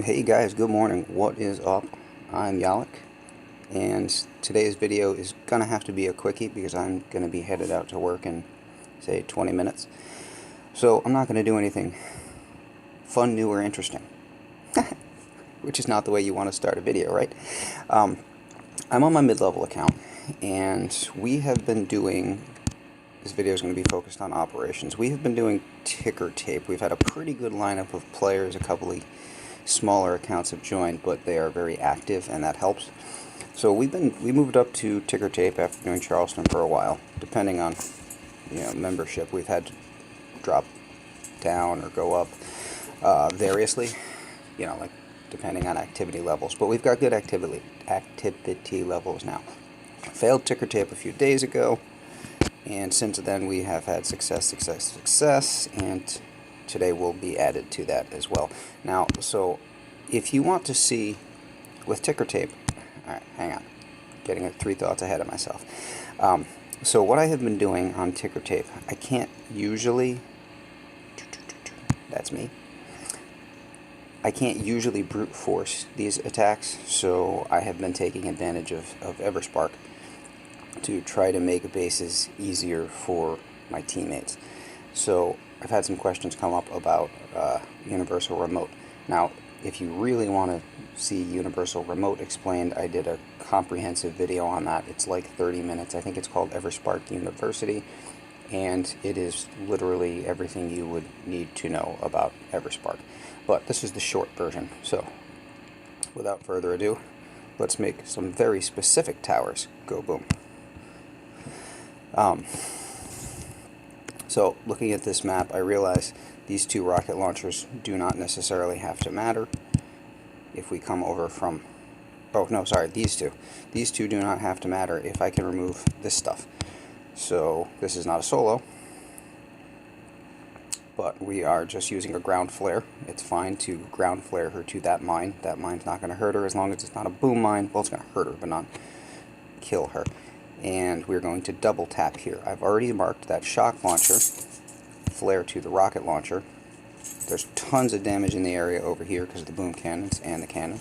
Hey guys, good morning. What is up? I'm Yalik, and today's video is gonna have to be a quickie because I'm gonna be headed out to work in, say, 20 minutes. So I'm not gonna do anything fun, new, or interesting, which is not the way you want to start a video, right? I'm on my mid-level account, and we have been doing. This video is going to be focused on operations. We have been doing ticker tape. We've had a pretty good lineup of players. A couple of smaller accounts have joined, but they are very active, and that helps. So we moved up to ticker tape after doing Charleston for a while. Depending on membership, we've had to drop down or go up variously, like depending on activity levels. But we've got good activity levels now. Failed ticker tape a few days ago, and since then we have had success, and today will be added to that as well. Now, so if you want to see with ticker tape, alright, hang on, getting 3 thoughts ahead of myself. So what I have been doing on ticker tape, I can't usually, that's me, I can't usually brute force these attacks, so I have been taking advantage of Sparky to try to make bases easier for my teammates. So I've had some questions come up about universal remote. Now, if you really want to see universal remote explained, I did a comprehensive video on that. It's like 30 minutes. I think it's called Sparky University, and it is literally everything you would need to know about Sparky. But this is the short version. So without further ado, let's make some very specific towers go boom. So looking at this map, I realize these 2 rocket launchers do not necessarily have to matter. If we come over from, oh no, sorry, these two do not have to matter if I can remove this stuff. So this is not a solo, but we are just using a ground flare. It's fine to ground flare her to that mine. That mine's not going to hurt her as long as it's not a boom mine. Well, it's going to hurt her, but not kill her. And we're going to double tap here. I've already marked that shock launcher, flare to the rocket launcher. There's tons of damage in the area over here because of the boom cannons and the cannon.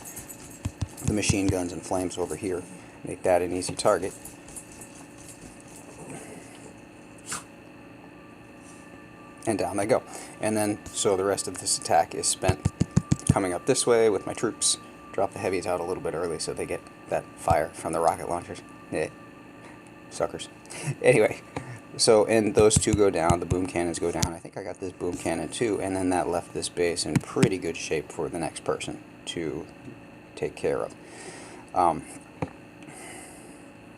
The machine guns and flames over here make that an easy target. And down they go. And then, so the rest of this attack is spent coming up this way with my troops. Drop the heavies out a little bit early so they get that fire from the rocket launchers. Yeah. Suckers. Anyway, so, and those 2 go down, the boom cannons go down. I think I got this boom cannon too, and then that left this base in pretty good shape for the next person to take care of.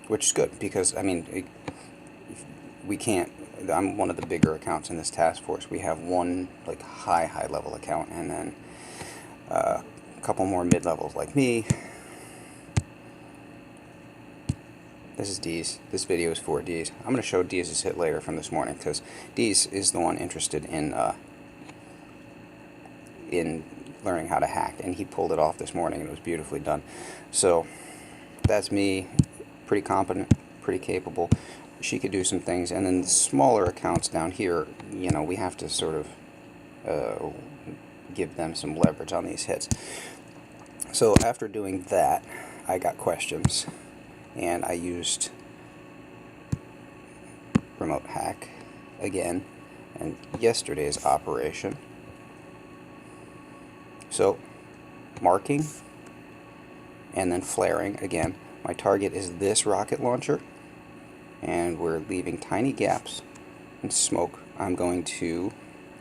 Which is good, because, I mean, we can't, I'm one of the bigger accounts in this task force. We have one, like, high level account, and then a couple more mid-levels like me. This is Deez. This video is for Deez. I'm going to show Deez's hit later from this morning, because Deez is the one interested in learning how to hack, and he pulled it off this morning, and it was beautifully done. So that's me, pretty competent, pretty capable. She could do some things, and then the smaller accounts down here, we have to sort of give them some leverage on these hits. So after doing that, I got questions. And I used remote hack again, and yesterday's operation. So marking and then flaring again. My target is this rocket launcher, and we're leaving tiny gaps in smoke. I'm going to,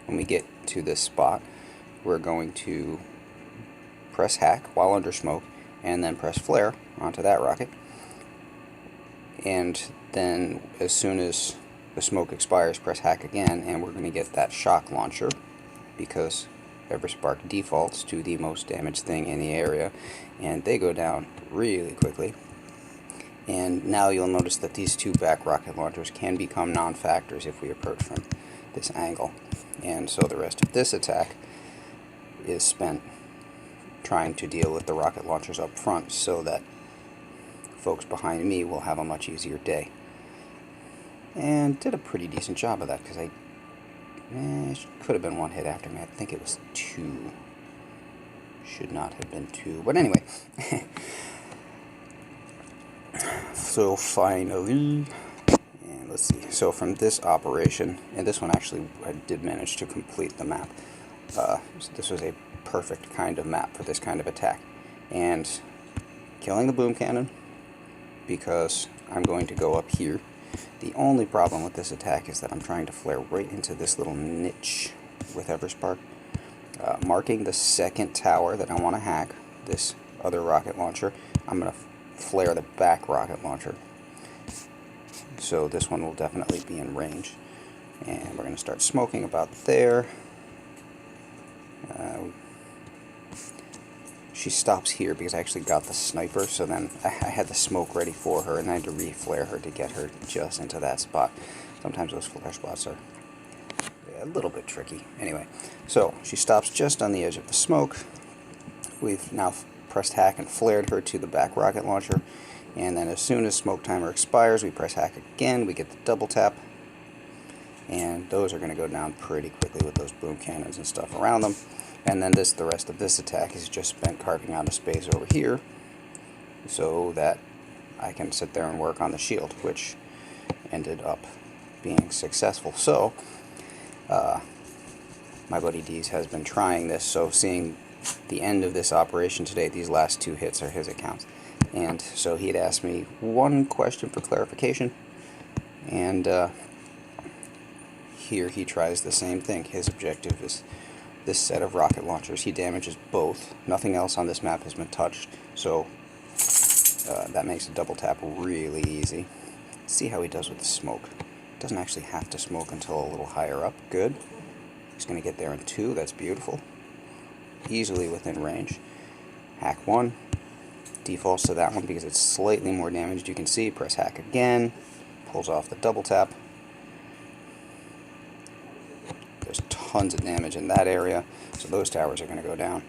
when we get to this spot, we're going to press hack while under smoke, and then press flare onto that rocket. And then as soon as the smoke expires, press hack again, and we're going to get that shock launcher, because Spark defaults to the most damaged thing in the area, and they go down really quickly. And now you'll notice that these 2 back rocket launchers can become non-factors if we approach from this angle. And so the rest of this attack is spent trying to deal with the rocket launchers up front, so that folks behind me will have a much easier day. And did a pretty decent job of that, because I could have been 1 hit after me. I think it was 2. Should not have been 2, but anyway. So finally, and let's see, so from this operation, and this one actually I did manage to complete the map. So this was a perfect kind of map for this kind of attack. And killing the boom cannon, because I'm going to go up here. The only problem with this attack is that I'm trying to flare right into this little niche with Everspark. Marking the second tower that I want to hack, this other rocket launcher, I'm going to flare the back rocket launcher. So this one will definitely be in range. And we're going to start smoking about there. She stops here because I actually got the sniper, so then I had the smoke ready for her, and I had to re-flare her to get her just into that spot. Sometimes those flare spots are a little bit tricky. Anyway, so she stops just on the edge of the smoke. We've now pressed hack and flared her to the back rocket launcher, and then as soon as smoke timer expires, we press hack again, we get the double tap, and those are going to go down pretty quickly with those boom cannons and stuff around them. And then the rest of this attack is just spent carving out a space over here so that I can sit there and work on the shield, which ended up being successful. So my buddy Deez has been trying this, so seeing the end of this operation today, these last 2 hits are his accounts. And so he had asked me one question for clarification, and here he tries the same thing. His objective is this set of rocket launchers. He damages both. Nothing else on this map has been touched, so that makes a double tap really easy. Let's see how he does with the smoke. Doesn't actually have to smoke until a little higher up. Good. He's going to get there in 2. That's beautiful. Easily within range. Hack 1. Defaults to that one because it's slightly more damaged. You can see, press hack again. Pulls off the double tap. There's tons of damage in that area, so those towers are going to go down.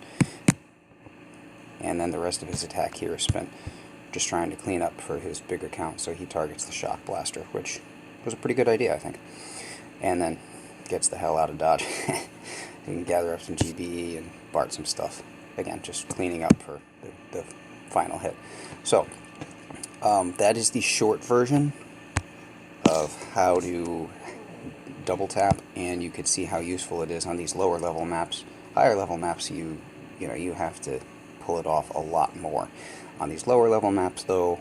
And then the rest of his attack here is spent just trying to clean up for his bigger count, so he targets the shock blaster, which was a pretty good idea, I think. And then gets the hell out of dodge. He can gather up some GBE and BART some stuff. Again, just cleaning up for the final hit. So, that is the short version of how to double tap, and you could see how useful it is on these lower level maps. Higher level maps, you have to pull it off a lot more. On these lower level maps, though,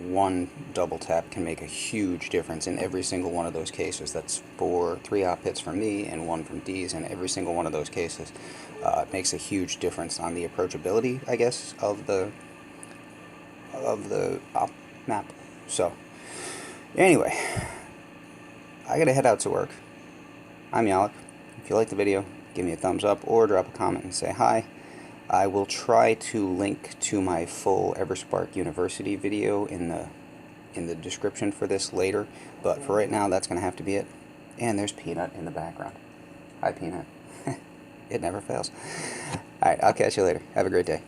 one double tap can make a huge difference in every single one of those cases. That's 3 op hits from me and 1 from Deez, and every single one of those cases it makes a huge difference on the approachability, I guess, of the op map. So, anyway, I gotta head out to work. I'm Yalek. If you like the video, give me a thumbs up or drop a comment and say hi. I will try to link to my full Everspark University video in the description for this later, but for right now, that's going to have to be it. And there's Peanut in the background. Hi, Peanut. It never fails. Alright, I'll catch you later. Have a great day.